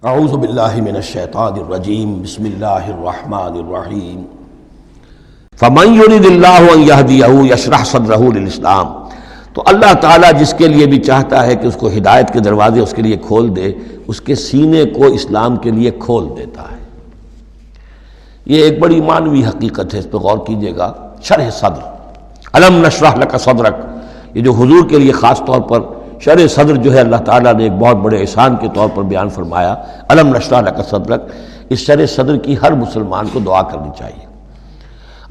اعوذ باللہ من الشیطان الرجیم بسم اللہ الرحمن الرحیم فمن یرد اللہ ان یہدیہ یشرح صدرہ للاسلام۔ تو اللہ تعالیٰ جس کے لیے بھی چاہتا ہے کہ اس کو ہدایت کے دروازے اس کے لیے کھول دے، اس کے سینے کو اسلام کے لیے کھول دیتا ہے۔ یہ ایک بڑی معنوی حقیقت ہے، اس پہ غور کیجئے گا۔ شرح صدر، الم نشرح لک صدرک، یہ جو حضور کے لیے خاص طور پر شرح صدر جو ہے اللہ تعالیٰ نے ایک بہت بڑے احسان کے طور پر بیان فرمایا، الم نشرح لک صدرک، اس شرح صدر کی ہر مسلمان کو دعا کرنی چاہیے۔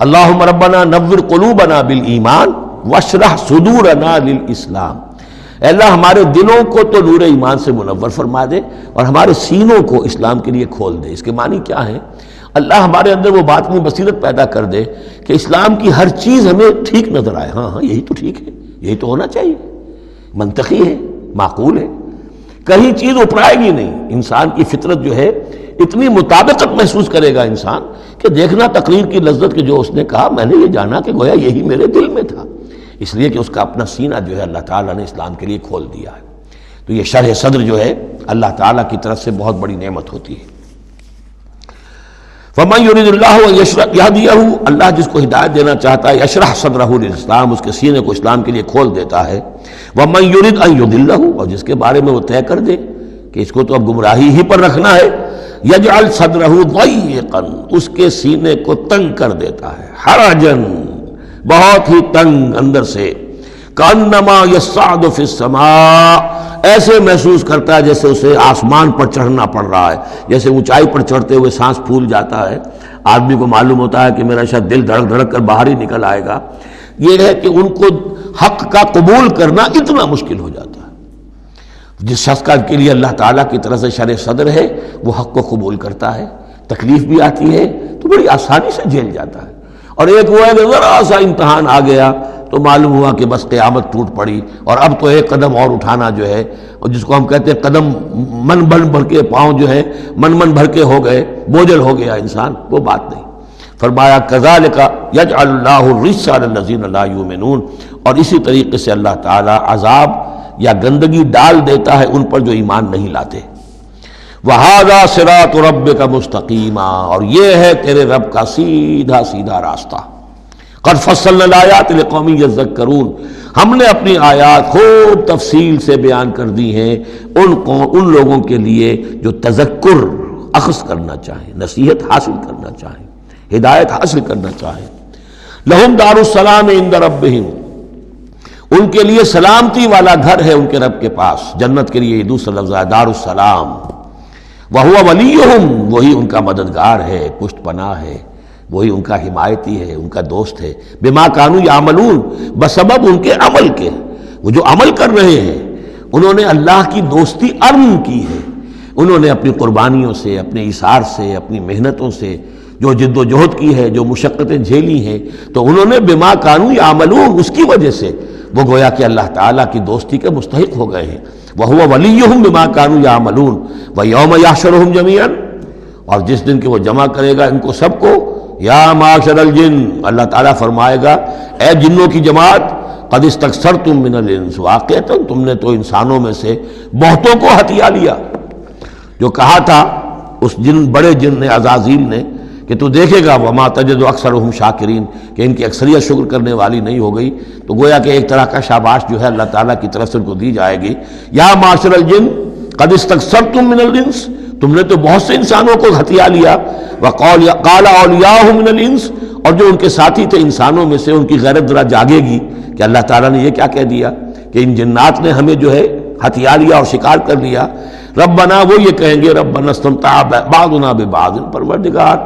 اللہم ربنا نور قلوبنا بالایمان واشرح صدورنا للاسلام، اے اللہ ہمارے دلوں کو تو نور ایمان سے منور فرما دے اور ہمارے سینوں کو اسلام کے لیے کھول دے۔ اس کے معنی کیا ہے؟ اللہ ہمارے اندر وہ باطنی بصیرت پیدا کر دے کہ اسلام کی ہر چیز ہمیں ٹھیک نظر آئے، ہاں یہی تو ٹھیک ہے، یہی تو ہونا چاہیے، منطقی ہے، معقول ہے، کہیں چیز اپرائے گی نہیں۔ انسان کی فطرت جو ہے اتنی مطابقت محسوس کرے گا انسان کہ دیکھنا تقریر کی لذت کہ جو اس نے کہا میں نے یہ جانا کہ گویا یہی میرے دل میں تھا، اس لیے کہ اس کا اپنا سینہ جو ہے اللہ تعالیٰ نے اسلام کے لیے کھول دیا ہے۔ تو یہ شرح صدر جو ہے اللہ تعالیٰ کی طرف سے بہت بڑی نعمت ہوتی ہے۔ فَمَن يُرِدِ اللَّهُ أَن يَهْدِيَهُ، اللہ جس کو ہدایت دینا چاہتا ہے، یشرح صدرہ للاسلام، اس کے سینے کو اسلام کے لیے کھول دیتا ہے۔ وَمَن يُرِدْ أَن يُضِلَّهُ، اور جس کے بارے میں وہ طے کر دے کہ اس کو تو اب گمراہی ہی پر رکھنا ہے، یجعل صدرہ ضیقا، اس کے سینے کو تنگ کر دیتا ہے، حرجا، بہت ہی تنگ اندر سے، کانما یصعد فی السماء، ایسے محسوس کرتا ہے جیسے اسے آسمان پر چڑھنا پڑ رہا ہے، جیسے اونچائی پر چڑھتے ہوئے سانس پھول جاتا ہے، آدمی کو معلوم ہوتا ہے کہ میرا شاید دل دھڑک دھڑک کر باہر ہی نکل آئے گا۔ یہ ہے کہ ان کو حق کا قبول کرنا اتنا مشکل ہو جاتا ہے۔ جس شخص کا کے لیے اللہ تعالیٰ کی طرف سے شرح صدر ہے وہ حق کو قبول کرتا ہے، تکلیف بھی آتی ہے تو بڑی آسانی سے جھیل جاتا ہے، اور ایک وہ ہے کہ ذرا سا امتحان آ گیا تو معلوم ہوا کہ بس قیامت ٹوٹ پڑی، اور اب تو ایک قدم اور اٹھانا جو ہے، اور جس کو ہم کہتے ہیں قدم من بھر کے پاؤں جو ہے من بھر کے ہو گئے، بوجھل ہو گیا انسان، وہ بات نہیں۔ فرمایا کذالک یجعل اللہ الرجس علی الذین لا یؤمنون، اور اسی طریقے سے اللہ تعالیٰ عذاب یا گندگی ڈال دیتا ہے ان پر جو ایمان نہیں لاتے۔ وَهَذَا صِرَاطُ رَبِّكَ مُسْتَقِيمًا، اور یہ ہے تیرے رب کا سیدھا سیدھا راستہ۔ قَدْ فَصَّلْنَا الْآيَاتِ لِقَوْمٍ يَذَّكَّرُونَ، ہم نے اپنی آیات خوب تفصیل سے بیان کر دی ہیں ان لوگوں کے لیے جو تذکر اخذ کرنا چاہیں، نصیحت حاصل کرنا چاہیں، ہدایت حاصل کرنا چاہیں۔ لَهُمْ دَارُ السَّلَامِ عِندَ رَبِّهِمْ، ان کے لیے سلامتی والا گھر ہے ان کے رب کے پاس۔ جنت کے لیے یہ دوسرا لفظ ہے دار السلام۔ وَهُوَ وَلِيُّهُمْ، وہی ان کا مددگار ہے، پشت پناہ ہے، وہی ان کا حمایتی ہے، ان کا دوست ہے۔ بِمَا كَانُوا يَعْمَلُونَ، بسبب ان کے عمل کے، وہ جو عمل کر رہے ہیں انہوں نے اللہ کی دوستی ارن کی ہے، انہوں نے اپنی قربانیوں سے، اپنے ایثار سے، اپنی محنتوں سے جو جد و جہد کی ہے، جو مشقتیں جھیلی ہیں، تو انہوں نے بِمَا كَانُوا يَعْمَلُونَ، اس کی وجہ سے وہ گویا کہ اللہ تعالیٰ کی دوستی کے مستحق ہو گئے ہیں۔ وَهُوَ وَلِيُّهُمْ بِمَا كَانُوا يَعْمَلُونَ وَيَوْمَ يَحْشُرُهُمْ جَمِيعًا، اور جس دن کہ وہ جمع کرے گا ان کو سب کو، یا معاشر الجن، اللہ تعالیٰ فرمائے گا اے جنوں کی جماعت، قد استکثرتم من الانس، واقعتاً تم نے تو انسانوں میں سے بہتوں کو ہتھیا لیا۔ جو کہا تھا اس بڑے جن نے، عزازیل نے، کہ تو دیکھے گا وما تجد اکثرهم شاکرین، کہ ان کی اکثریت شکر کرنے والی نہیں ہو گئی، تو گویا کہ ایک طرح کا شاباش جو ہے اللہ تعالیٰ کی طرف سے ان کو دی جائے گی۔ یا معاشر الجن قد استکثرتم من الانس، تم نے تو بہت سے انسانوں کو ہتھیا لیا۔ وقال اولیاء من الانس، اور جو ان کے ساتھی تھے انسانوں میں سے، ان کی غیرت ذرا جاگے گی کہ اللہ تعالیٰ نے یہ کیا کہہ دیا کہ ان جنات نے ہمیں جو ہے ہتھیا لیا اور شکار کر لیا۔ ربنا، وہ یہ کہیں گے ربنا استمتع بعضنا ببعض، پروردگار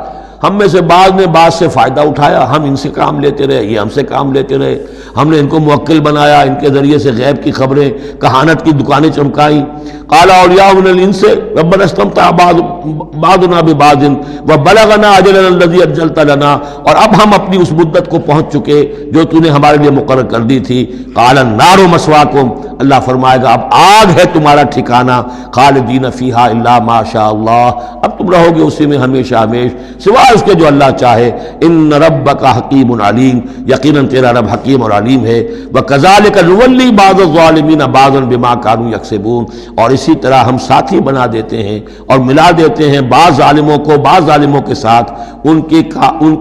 ہم میں سے بعض نے بعض سے فائدہ اٹھایا، ہم ان سے کام لیتے رہے، یہ ہم سے کام لیتے رہے، ہم نے ان کو موکل بنایا، ان کے ذریعے سے غیب کی خبریں، کہانت کی دکانیں چمکائیں۔ قال اولیاء من الانس ربنا استمتع بعضنا ببعض وبلغنا اجلنا الذي اجلت لنا، اور اب ہم اپنی اس مدت کو پہنچ چکے جو تو نے ہمارے لیے مقرر کر دی تھی۔ قال النار مسواکم، اللہ فرمائے گا اب آگ ہے تمہارا ٹھکانہ، خالدین فیہا الا ما شاء اللہ، اب تم رہو گے اسی میں ہمیشہ ہمیش سوائے سوائے اس کے جو اللہ چاہے۔ ان ربک حکیم علیم، یقیناً تیرا رب حکیم اور علیم ہے۔ وکذالک نولی بعض الظالمین بعضا بما کانوا یکسبون، اور اسی طرح ہم ساتھی بنا دیتے ہیں اور ملا دیتے ہیں بعض ظالموں کو بعض ظالموں کے ساتھ ان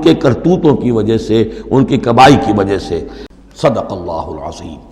کے کرتوتوں کی وجہ سے، ان کی کمائی کی وجہ سے۔ صدق اللہ العظیم۔